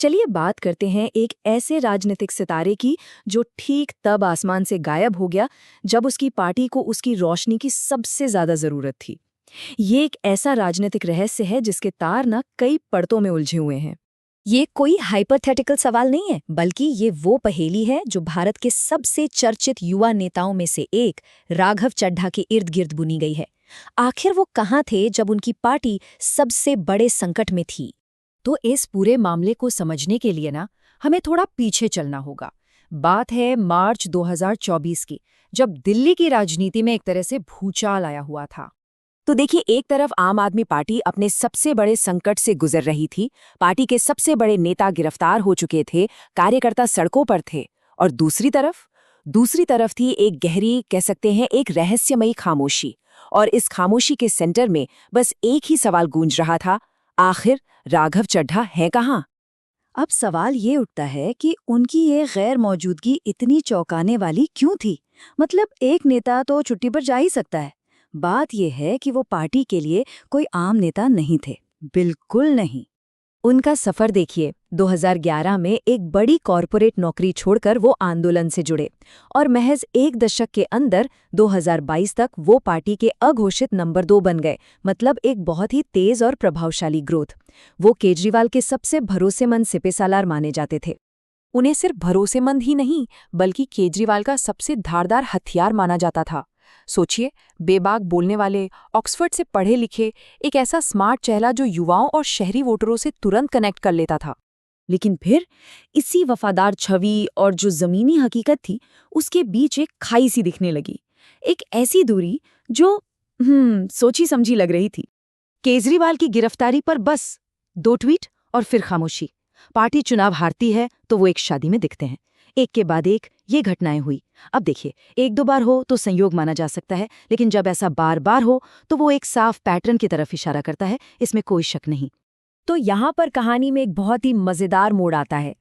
चलिए बात करते हैं एक ऐसे राजनीतिक सितारे की जो ठीक तब आसमान से गायब हो गया जब उसकी पार्टी को उसकी रोशनी की सबसे ज्यादा जरूरत थी। ये एक ऐसा राजनीतिक रहस्य है जिसके तार ना कई परतों में उलझे हुए हैं। ये कोई हाइपोथेटिकल सवाल नहीं है, बल्कि ये वो पहेली है जो भारत के सबसे चर्चित युवा नेताओं में से एक राघव चड्ढा के इर्द गिर्द बुनी गई है। आखिर वो कहाँ थे जब उनकी पार्टी सबसे बड़े संकट में थी? तो इस पूरे मामले को समझने के लिए ना हमें थोड़ा पीछे चलना होगा। बात है मार्च 2024 की, जब दिल्ली की राजनीति में एक तरह से भूचाल आया हुआ था। तो देखिए, एक तरफ आम आदमी पार्टी अपने सबसे बड़े संकट से गुजर रही थी, पार्टी के सबसे बड़े नेता गिरफ्तार हो चुके थे, कार्यकर्ता सड़कों पर थे, और दूसरी तरफ थी एक गहरी, कह सकते हैं एक रहस्यमयी खामोशी। और इस खामोशी के सेंटर में बस एक ही सवाल गूंज रहा था, आखिर राघव चड्ढा है कहाँ? अब सवाल ये उठता है कि उनकी ये गैर मौजूदगी इतनी चौंकाने वाली क्यों थी? मतलब एक नेता तो छुट्टी पर जा ही सकता है। बात यह है कि वो पार्टी के लिए कोई आम नेता नहीं थे, बिल्कुल नहीं। उनका सफर देखिए, 2011 में एक बड़ी कॉरपोरेट नौकरी छोड़कर वो आंदोलन से जुड़े, और महज एक दशक के अंदर 2022 तक वो पार्टी के अघोषित नंबर 2 बन गए। मतलब एक बहुत ही तेज और प्रभावशाली ग्रोथ। वो केजरीवाल के सबसे भरोसेमंद सिपहसालार माने जाते थे। उन्हें सिर्फ भरोसेमंद ही नहीं, बल्कि केजरीवाल का सबसे धारदार हथियार माना जाता था। सोचिए, बेबाक बोलने वाले, ऑक्सफोर्ड से पढ़े लिखे, एक ऐसा स्मार्ट चेहरा जो युवाओं और शहरी वोटरों से तुरंत कनेक्ट कर लेता था। लेकिन फिर इसी वफादार छवि और जो जमीनी हकीकत थी, उसके बीच एक खाई सी दिखने लगी। एक ऐसी दूरी जो सोची समझी लग रही थी। केजरीवाल की गिरफ्तारी पर बस 2 ट्वीट और फिर खामोशी। पार्टी चुनाव हारती है तो वो एक शादी में दिखते हैं। एक के बाद एक ये घटनाएं हुई। अब देखिए, 1-2 बार हो तो संयोग माना जा सकता है, लेकिन जब ऐसा बार-बार हो तो वो एक साफ पैटर्न की तरफ इशारा करता है, इसमें कोई शक नहीं। तो यहाँ पर कहानी में एक बहुत ही मजेदार मोड़ आता है।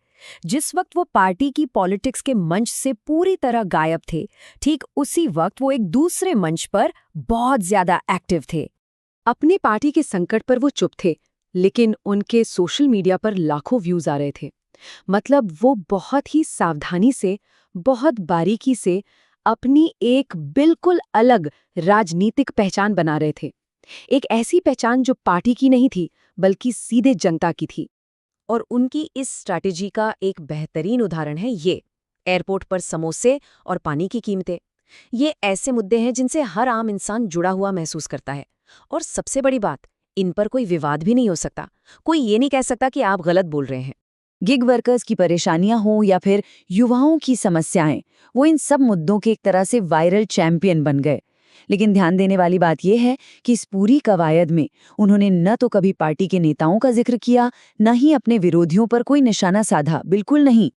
जिस वक्त वो पार्टी की पॉलिटिक्स के मंच से पूरी तरह गायब थे, ठीक उसी वक्त वो एक दूसरे मंच पर बहुत ज्यादा एक्टिव थे। अपनी पार्टी के संकट पर वो चुप थे, लेकिन उनके सोशल मीडिया पर लाखों व्यूज आ रहे थे। मतलब वो बहुत ही सावधानी से, बहुत बारीकी से अपनी एक बिल्कुल अलग राजनीतिक पहचान बना रहे थे। एक ऐसी पहचान जो पार्टी की नहीं थी, बल्कि सीधे जनता की थी। और उनकी इस स्ट्रैटेजी का एक बेहतरीन उदाहरण है ये एयरपोर्ट पर समोसे और पानी की कीमतें। ये ऐसे मुद्दे हैं जिनसे हर आम इंसान जुड़ा हुआ महसूस करता है। और सबसे बड़ी बात, इन पर कोई विवाद भी नहीं हो सकता। कोई ये नहीं कह सकता कि आप गलत बोल रहे हैं। गिग वर्कर्स की परेशानियां हों या फिर युवाओं की समस्याएं, वो इन सब मुद्दों के एक तरह से वायरल चैंपियन बन गए। लेकिन ध्यान देने वाली बात यह है कि इस पूरी कवायद में उन्होंने न तो कभी पार्टी के नेताओं का जिक्र किया, न ही अपने विरोधियों पर कोई निशाना साधा, बिल्कुल नहीं।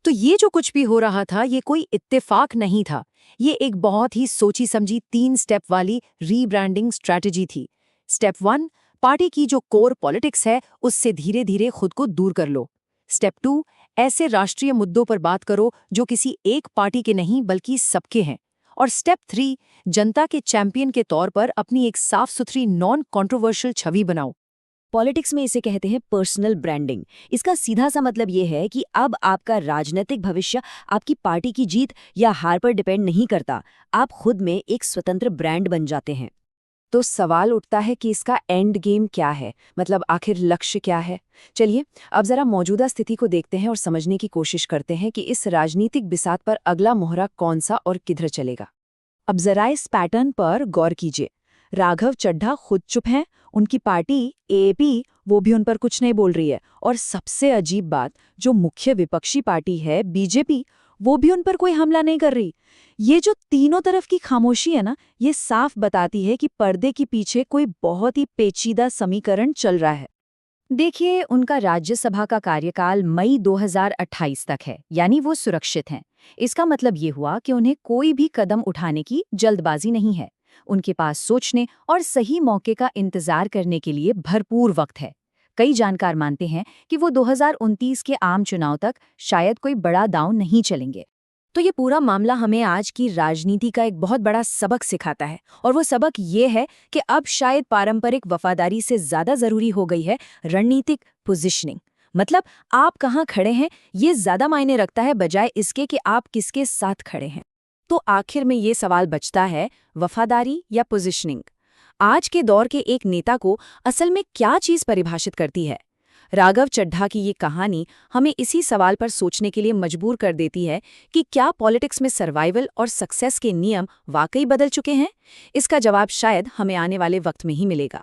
तो ये जो कुछ भी हो रहा था, ये कोई इत्तेफाक नहीं था। ये एक बहुत ही सोची समझी 3 स्टेप वाली रीब्रांडिंग स्ट्रैटेजी थी। स्टेप 1, पार्टी की जो कोर पॉलिटिक्स है उससे धीरे धीरे खुद को दूर कर लो। स्टेप 2, ऐसे राष्ट्रीय मुद्दों पर बात करो जो किसी एक पार्टी के नहीं बल्कि सबके हैं। और स्टेप 3, जनता के चैंपियन के तौर पर अपनी एक साफ सुथरी नॉन कॉन्ट्रोवर्शियल छवि बनाओ। पॉलिटिक्स में इसे कहते हैं पर्सनल ब्रांडिंग। इसका सीधा सा मतलब ये है कि अब आपका राजनीतिक भविष्य आपकी पार्टी की जीत या हार पर डिपेंड नहीं करता। आप खुद में एक स्वतंत्र ब्रांड बन जाते हैं। तो सवाल उठता है कि इसका एंड गेम क्या है, मतलब आखिर लक्ष्य क्या है। चलिए अब जरा मौजूदा स्थिति को देखते हैं और समझने की कोशिश करते हैं कि इस राजनीतिक बिसात पर अगला मोहरा कौन सा और किधर चलेगा। अब जरा इस पैटर्न पर गौर कीजिए। राघव चड्ढा खुद चुप हैं, उनकी पार्टी एएपी वो भी उन पर कुछ नहीं बोल रही है, और सबसे अजीब बात, जो मुख्य विपक्षी पार्टी है बीजेपी, वो भी उन पर कोई हमला नहीं कर रही। ये जो तीनों तरफ की खामोशी है ना, ये साफ बताती है कि पर्दे के पीछे कोई बहुत ही पेचीदा समीकरण चल रहा है। देखिए, उनका राज्यसभा का कार्यकाल मई 2028 तक है, यानी वो सुरक्षित हैं। इसका मतलब ये हुआ कि उन्हें कोई भी कदम उठाने की जल्दबाजी नहीं है। उनके पास सोचने और सही मौके का इंतजार करने के लिए भरपूर वक्त है। कई जानकार मानते हैं कि वो 2029 के आम चुनाव तक शायद कोई बड़ा दांव नहीं चलेंगे। तो ये पूरा मामला हमें आज की राजनीति का एक बहुत बड़ा सबक सिखाता है, और वो सबक ये है कि अब शायद पारंपरिक वफादारी से ज्यादा जरूरी हो गई है रणनीतिक पोजीशनिंग। मतलब आप कहाँ खड़े हैं ये ज्यादा मायने रखता है बजाय इसके कि आप किसके साथ खड़े हैं। तो आखिर में ये सवाल बचता है, वफादारी या पोजीशनिंग? आज के दौर के एक नेता को असल में क्या चीज परिभाषित करती है? राघव चड्ढा की ये कहानी हमें इसी सवाल पर सोचने के लिए मजबूर कर देती है कि क्या पॉलिटिक्स में सर्वाइवल और सक्सेस के नियम वाकई बदल चुके हैं? इसका जवाब शायद हमें आने वाले वक्त में ही मिलेगा।